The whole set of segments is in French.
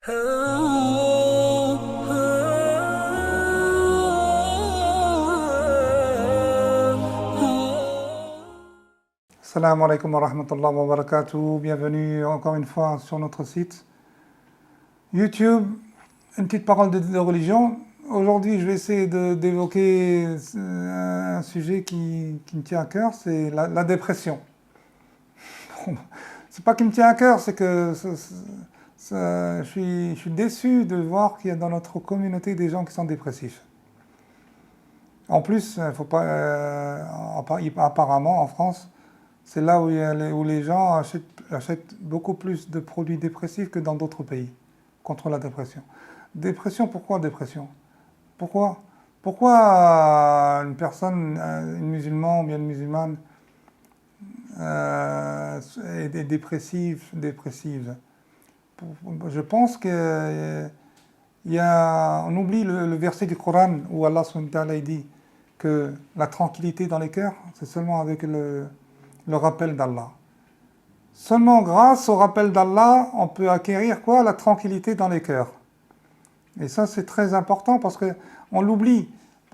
Assalamu alaikum wa rahmatullahi wa barakatuh. Bienvenue encore une fois sur notre site YouTube. Une petite parole de religion. Aujourd'hui, je vais essayer d'évoquer un sujet qui me tient à cœur, c'est la dépression. Bon, c'est pas qui me tient à cœur, c'est que je suis déçu de voir qu'il y a dans notre communauté des gens qui sont dépressifs. En plus, faut pas, apparemment en France, c'est là où les gens achètent beaucoup plus de produits dépressifs que dans d'autres pays contre la dépression. Dépression, pourquoi dépression? Pourquoi une personne, une musulmane ou bien une musulmane est dépressive? Je pense qu'on oublie le verset du Coran où Allah subhanahu wa ta'ala dit que la tranquillité dans les cœurs, c'est seulement avec le rappel d'Allah. Seulement grâce au rappel d'Allah, on peut acquérir quoi? La tranquillité dans les cœurs. Et ça, c'est très important parce qu'on l'oublie.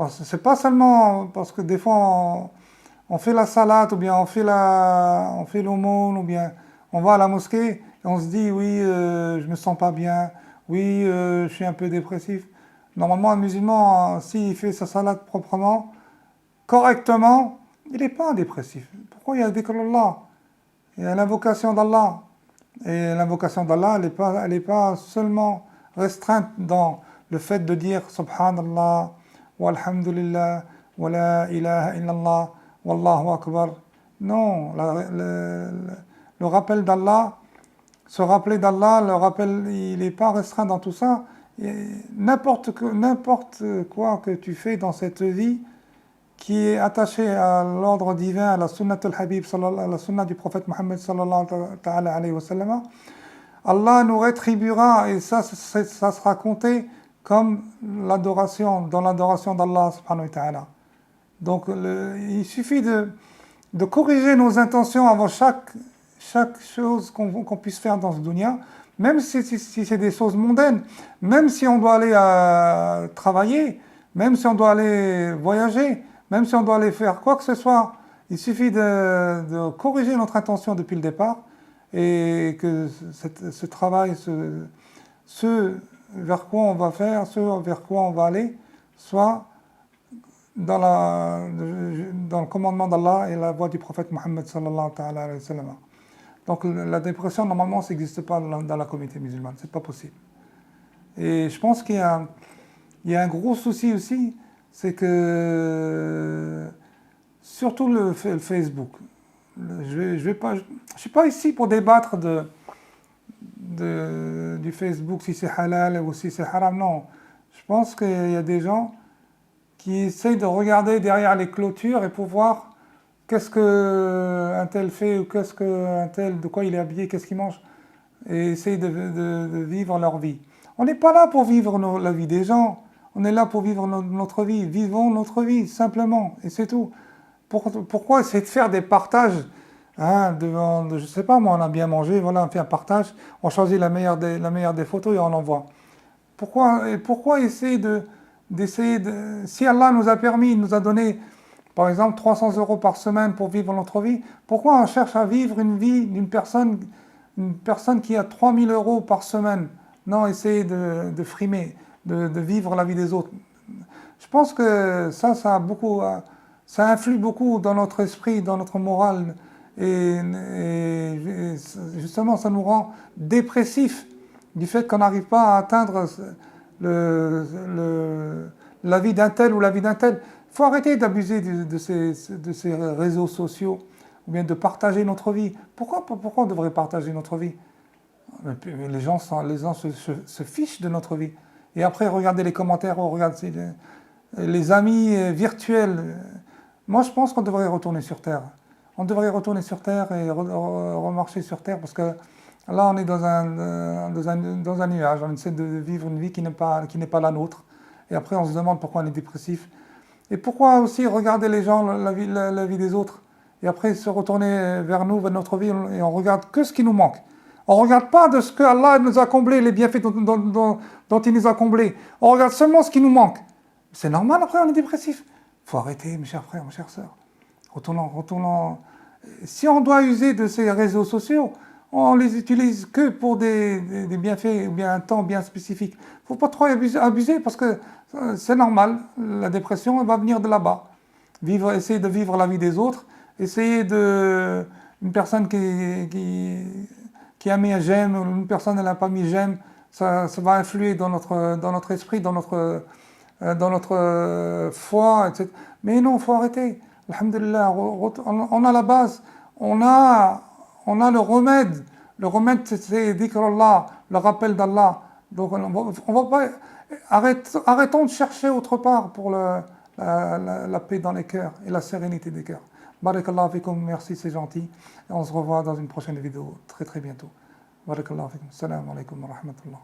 C'est pas seulement parce que des fois, on fait la salate, ou bien on fait l'aumône, ou bien on va à la mosquée, et on se dit, oui, je me sens pas bien, oui, je suis un peu dépressif. Normalement, un musulman, s'il fait sa salate proprement, correctement, il n'est pas dépressif. Pourquoi il y a dhikr Allah? Il y a l'invocation d'Allah. Et l'invocation d'Allah, elle n'est pas seulement restreinte dans le fait de dire Subhanallah, walhamdulillah, wa la ilaha illallah, wallahu akbar. Non, le rappel d'Allah, se rappeler d'Allah, le rappel, il n'est pas restreint dans tout ça. N'importe quoi que tu fais dans cette vie, qui est attaché à l'ordre divin, à la sunnat al-Habib, à la sunnah du prophète Mohammed sallallahu alayhi wa sallam, Allah nous rétribuera et ça sera compté comme l'adoration, dans l'adoration d'Allah subhanahu wa ta'ala. Donc il suffit de corriger nos intentions avant chaque chose qu'on puisse faire dans ce dunya, même si c'est des choses mondaines, même si on doit aller travailler, même si on doit aller voyager, même si on doit aller faire quoi que ce soit, il suffit de corriger notre intention depuis le départ et que ce travail, ce vers quoi on va faire, ce vers quoi on va aller, soit dans le commandement d'Allah et la voie du prophète Mohammed sallallahu alayhi wa sallam. Donc la dépression, normalement, ça n'existe pas dans la communauté musulmane, c'est pas possible. Et je pense qu'il y a un gros souci aussi, c'est que surtout le Facebook. Je suis pas ici pour débattre du Facebook, si c'est halal ou si c'est haram, non. Je pense qu'il y a des gens qui essayent de regarder derrière les clôtures et pour voir qu'est-ce qu'un tel fait ou qu'est-ce qu'un tel, de quoi il est habillé, qu'est-ce qu'il mange, et essayent de vivre leur vie. On n'est pas là pour vivre la vie des gens. On est là pour vivre notre vie. Vivons notre vie, simplement, et c'est tout. Pourquoi essayer de faire des partages je sais pas, moi, on a bien mangé, voilà, on fait un partage, on choisit la meilleure des photos et on l'envoie. Pourquoi essayer si Allah nous a permis, il nous a donné, par exemple, 300 € par semaine pour vivre notre vie, pourquoi on cherche à vivre une vie d'une personne qui a 3000 € par semaine? Non, essayer de frimer, de vivre la vie des autres. Je pense que ça influe beaucoup dans notre esprit, dans notre morale, et justement ça nous rend dépressifs du fait qu'on n'arrive pas à atteindre la vie d'un tel ou la vie d'un tel. Il faut arrêter d'abuser de ces réseaux sociaux, ou bien de partager notre vie. Pourquoi on devrait partager notre vie? Les gens se fichent de notre vie. Et après, regardez les commentaires, regardez les amis virtuels. Moi, je pense qu'on devrait retourner sur Terre. On devrait retourner sur Terre et remarcher sur Terre parce que là, on est dans un nuage. On essaie de vivre une vie qui n'est pas la nôtre. Et après, on se demande pourquoi on est dépressif. Et pourquoi aussi regarder les gens, la vie des autres. Et après, se retourner vers nous, vers notre vie, et on regarde que ce qui nous manque. On ne regarde pas de ce que Allah nous a comblé, les bienfaits dont il nous a comblés. On regarde seulement ce qui nous manque. C'est normal, après, on est dépressif. Il faut arrêter, mes chers frères, mes chères sœurs. Retournons. Si on doit user de ces réseaux sociaux, on les utilise que pour des bienfaits ou bien un temps bien spécifique. Il ne faut pas trop abuser parce que c'est normal. La dépression, elle va venir de là-bas. Essayer de vivre la vie des autres, essayer de... Une personne qui a mis un j'aime, ou une personne qui n'a pas mis j'aime, ça va influer dans notre esprit, dans notre foi, etc. Mais non, il faut arrêter. Alhamdulillah, on a la base, on a le remède. Le remède, c'est dhikrullah, le rappel d'Allah. Donc on va pas... Arrêtons de chercher autre part pour la paix dans les cœurs et la sérénité des cœurs. Barakallahu fikum, merci, c'est gentil. Et on se revoit dans une prochaine vidéo très très bientôt. Barakallahu fikum. Salam alaikum wa rahmatullah.